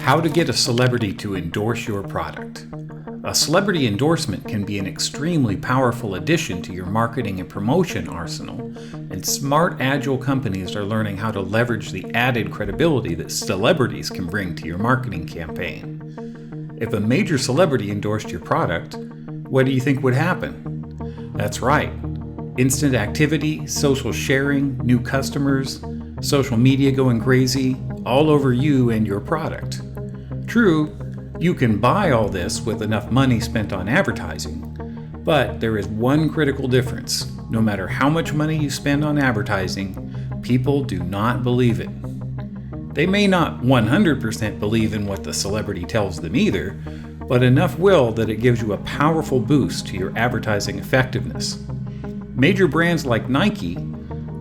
How to get a celebrity to endorse your product. A celebrity endorsement can be an extremely powerful addition to your marketing and promotion arsenal, and smart, agile companies are learning how to leverage the added credibility that celebrities can bring to your marketing campaign. If a major celebrity endorsed your product, what do you think would happen? That's right. Instant activity, social sharing, new customers, social media going crazy, all over you and your product. True, you can buy all this with enough money spent on advertising, but there is one critical difference. No matter how much money you spend on advertising, people do not believe it. They may not 100% believe in what the celebrity tells them either, but enough will that it gives you a powerful boost to your advertising effectiveness. Major brands like Nike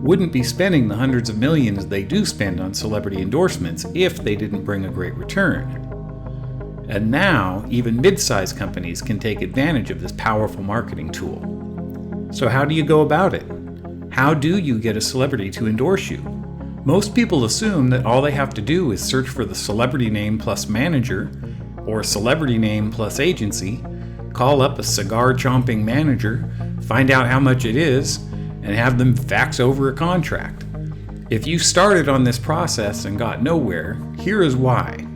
wouldn't be spending the hundreds of millions they do spend on celebrity endorsements if they didn't bring a great return. And now, even mid-sized companies can take advantage of this powerful marketing tool. So how do you go about it? How do you get a celebrity to endorse you? Most people assume that all they have to do is search for the celebrity name plus manager, or celebrity name plus agency, call up a cigar-chomping manager, find out how much it is, and have them fax over a contract. If you started on this process and got nowhere, here is why.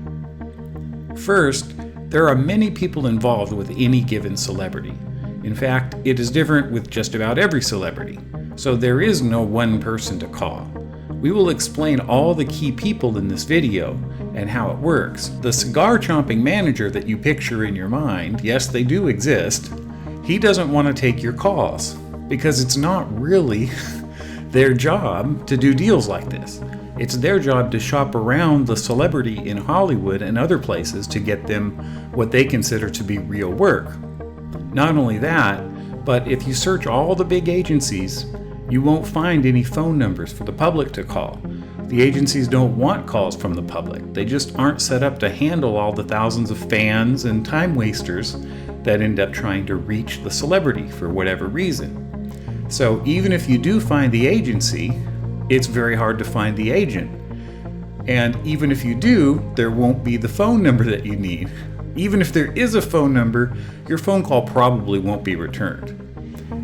First, there are many people involved with any given celebrity. In fact, it is different with just about every celebrity, so there is no one person to call. We will explain all the key people in this video and how it works. The cigar-chomping manager that you picture in your mind, yes, they do exist, he doesn't want to take your calls because it's not really their job to do deals like this. It's their job to shop around the celebrity in Hollywood and other places to get them what they consider to be real work. Not only that, but if you search all the big agencies, you won't find any phone numbers for the public to call. The agencies don't want calls from the public. They just aren't set up to handle all the thousands of fans and time wasters that end up trying to reach the celebrity for whatever reason. So even if you do find the agency, it's very hard to find the agent. And even if you do, there won't be the phone number that you need. Even if there is a phone number, your phone call probably won't be returned.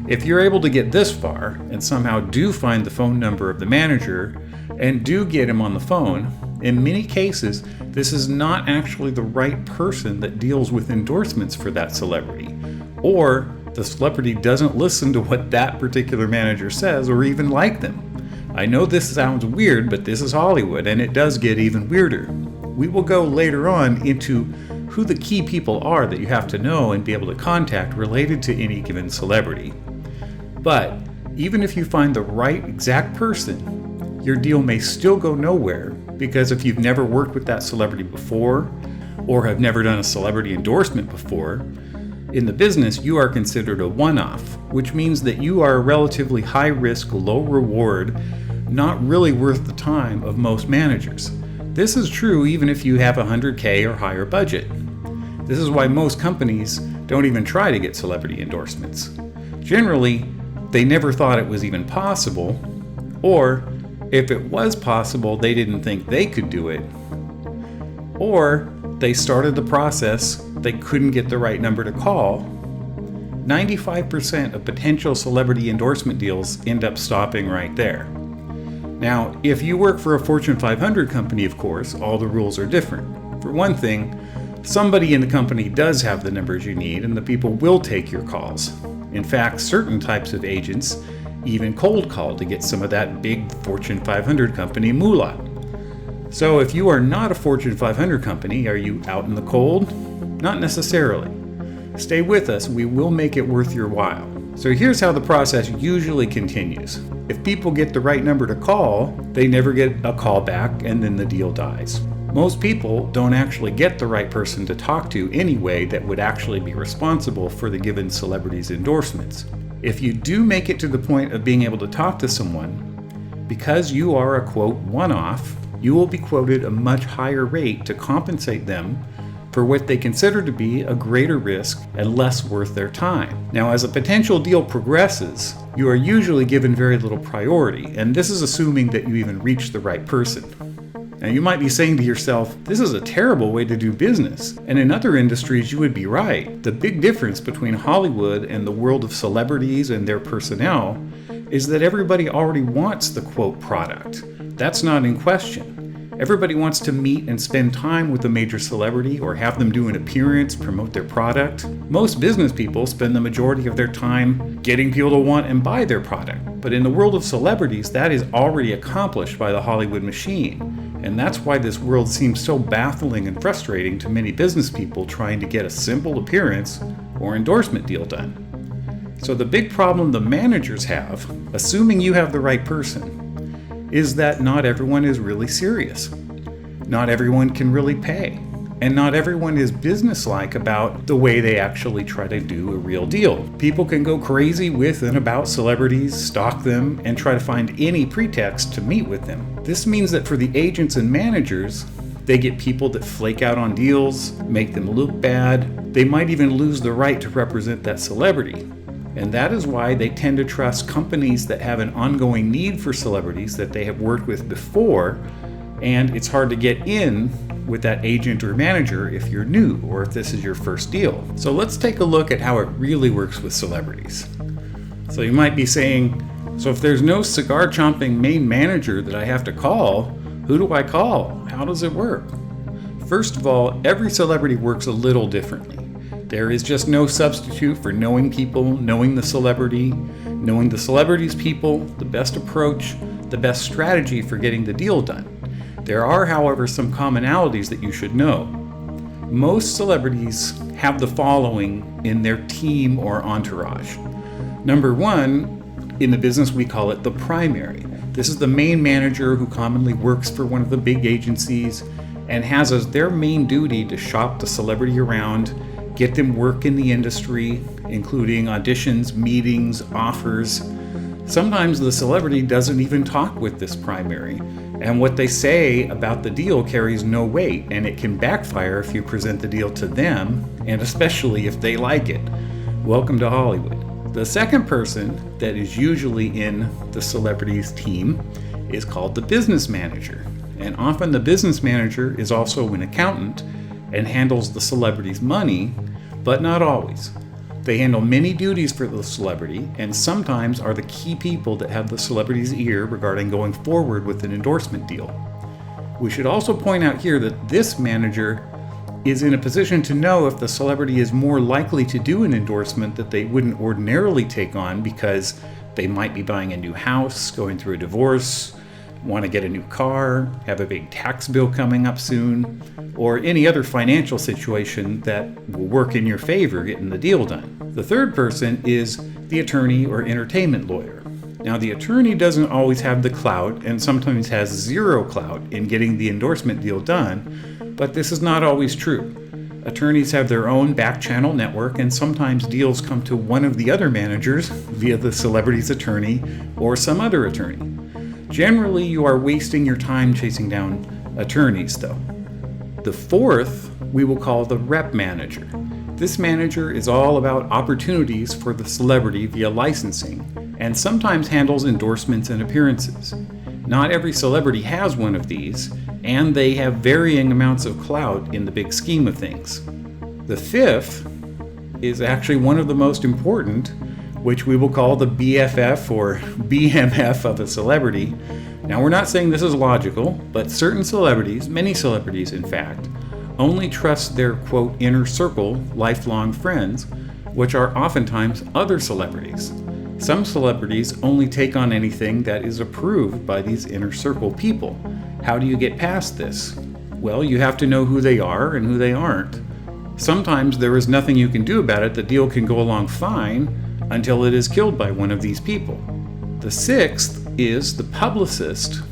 If you're able to get this far and somehow do find the phone number of the manager and do get him on the phone, in many cases, this is not actually the right person that deals with endorsements for that celebrity. Or the celebrity doesn't listen to what that particular manager says or even like them. I know this sounds weird, but this is Hollywood, and it does get even weirder. We will go later on into who the key people are that you have to know and be able to contact related to any given celebrity. But even if you find the right exact person, your deal may still go nowhere because if you've never worked with that celebrity before or have never done a celebrity endorsement before, in the business you are considered a one-off, which means that you are a relatively high-risk, low-reward, not really worth the time of most managers. This is true even if you have a $100K or higher budget. This is why most companies don't even try to get celebrity endorsements. Generally, they never thought it was even possible, or if it was possible, they didn't think they could do it, or they started the process, they couldn't get the right number to call. 95% of potential celebrity endorsement deals end up stopping right there. Now, if you work for a Fortune 500 company, of course, all the rules are different. For one thing, somebody in the company does have the numbers you need and the people will take your calls. In fact, certain types of agents even cold call to get some of that big Fortune 500 company moolah. So if you are not a Fortune 500 company, are you out in the cold? Not necessarily. Stay with us, we will make it worth your while. So here's how the process usually continues. If people get the right number to call, they never get a call back and then the deal dies. Most people don't actually get the right person to talk to anyway that would actually be responsible for the given celebrity's endorsements. If you do make it to the point of being able to talk to someone, because you are a quote one-off, you will be quoted a much higher rate to compensate them for what they consider to be a greater risk and less worth their time. Now, as a potential deal progresses, you are usually given very little priority, and this is assuming that you even reach the right person. Now you might be saying to yourself, this is a terrible way to do business. And in other industries you would be right. The big difference between Hollywood and the world of celebrities and their personnel is that everybody already wants the quote product. That's not in question. Everybody wants to meet and spend time with a major celebrity or have them do an appearance, promote their product. Most business people spend the majority of their time getting people to want and buy their product. But in the world of celebrities, that is already accomplished by the Hollywood machine. And that's why this world seems so baffling and frustrating to many business people trying to get a simple appearance or endorsement deal done. So the big problem the managers have, assuming you have the right person, is that not everyone is really serious. Not everyone can really pay. And not everyone is businesslike about the way they actually try to do a real deal. People can go crazy with and about celebrities, stalk them, and try to find any pretext to meet with them. This means that for the agents and managers, they get people that flake out on deals, make them look bad. They might even lose the right to represent that celebrity. And that is why they tend to trust companies that have an ongoing need for celebrities that they have worked with before, and it's hard to get in with that agent or manager if you're new or if this is your first deal. So let's take a look at how it really works with celebrities. So you might be saying, so if there's no cigar chomping main manager that I have to call, who do I call? How does it work? First of all, every celebrity works a little differently. There is just no substitute for knowing people, knowing the celebrity, knowing the celebrity's people, the best approach, the best strategy for getting the deal done. There are, however, some commonalities that you should know. Most celebrities have the following in their team or entourage. Number one, in the business we call it the primary. This is the main manager who commonly works for one of the big agencies and has as their main duty to shop the celebrity around, get them work in the industry, including auditions, meetings, offers. Sometimes the celebrity doesn't even talk with this primary, and what they say about the deal carries no weight, and it can backfire if you present the deal to them, and especially if they like it. Welcome to Hollywood. The second person that is usually in the celebrity's team is called the business manager, and often the business manager is also an accountant and handles the celebrity's money, but not always. They handle many duties for the celebrity and sometimes are the key people that have the celebrity's ear regarding going forward with an endorsement deal. We should also point out here that this manager is in a position to know if the celebrity is more likely to do an endorsement that they wouldn't ordinarily take on because they might be buying a new house, going through a divorce, want to get a new car, have a big tax bill coming up soon, or any other financial situation that will work in your favor getting the deal done. The third person is the attorney or entertainment lawyer. Now, the attorney doesn't always have the clout and sometimes has zero clout in getting the endorsement deal done, but this is not always true. Attorneys have their own back channel network, and sometimes deals come to one of the other managers via the celebrity's attorney or some other attorney. Generally, you are wasting your time chasing down attorneys, though. The fourth, we will call the rep manager. This manager is all about opportunities for the celebrity via licensing, and sometimes handles endorsements and appearances. Not every celebrity has one of these, and they have varying amounts of clout in the big scheme of things. The fifth is actually one of the most important, which we will call the BFF or BMF of a celebrity. Now, we're not saying this is logical, but certain celebrities, many celebrities in fact, only trust their quote inner circle, lifelong friends, which are oftentimes other celebrities. Some celebrities only take on anything that is approved by these inner circle people. How do you get past this? Well, you have to know who they are and who they aren't. Sometimes there is nothing you can do about it. The deal can go along fine until it is killed by one of these people. The sixth is the publicist.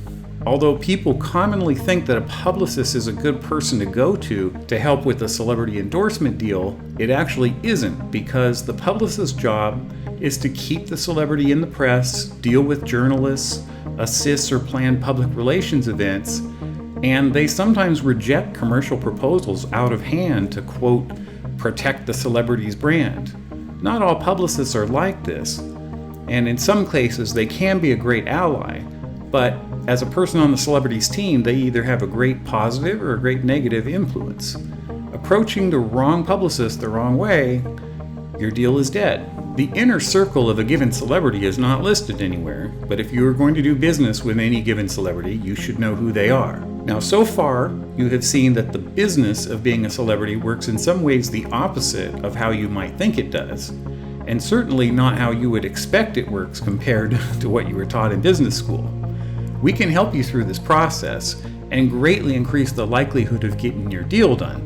Although people commonly think that a publicist is a good person to go to help with a celebrity endorsement deal, it actually isn't, because the publicist's job is to keep the celebrity in the press, deal with journalists, assist or plan public relations events, and they sometimes reject commercial proposals out of hand to, quote, protect the celebrity's brand. Not all publicists are like this, and in some cases they can be a great ally, but as a person on the celebrity's team, they either have a great positive or a great negative influence. Approaching the wrong publicist the wrong way, your deal is dead. The inner circle of a given celebrity is not listed anywhere, but if you are going to do business with any given celebrity, you should know who they are. Now, so far, you have seen that the business of being a celebrity works in some ways the opposite of how you might think it does, and certainly not how you would expect it works compared to what you were taught in business school. We can help you through this process and greatly increase the likelihood of getting your deal done.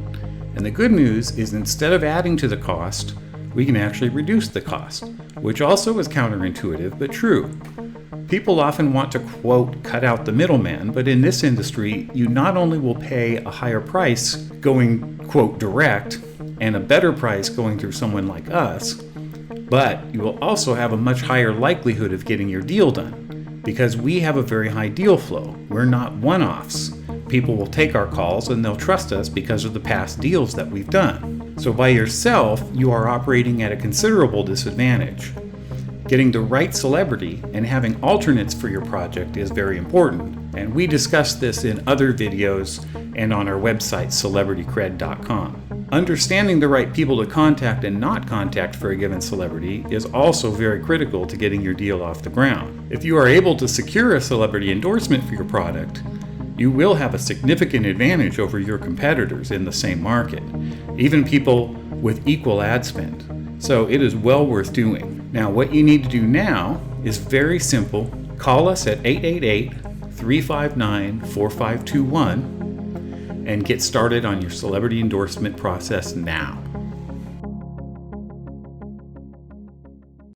And the good news is, instead of adding to the cost, we can actually reduce the cost, which also is counterintuitive but true. People often want to, quote, cut out the middleman, but in this industry, you not only will pay a higher price going, quote, direct, and a better price going through someone like us, but you will also have a much higher likelihood of getting your deal done, because we have a very high deal flow. We're not one-offs. People will take our calls and they'll trust us because of the past deals that we've done. So by yourself, you are operating at a considerable disadvantage. Getting the right celebrity and having alternates for your project is very important, and we discuss this in other videos and on our website, celebritycred.com. Understanding the right people to contact and not contact for a given celebrity is also very critical to getting your deal off the ground. If you are able to secure a celebrity endorsement for your product, you will have a significant advantage over your competitors in the same market, even people with equal ad spend. So it is well worth doing. Now, what you need to do now is very simple. Call us at 888-359-4521 and get started on your celebrity endorsement process now.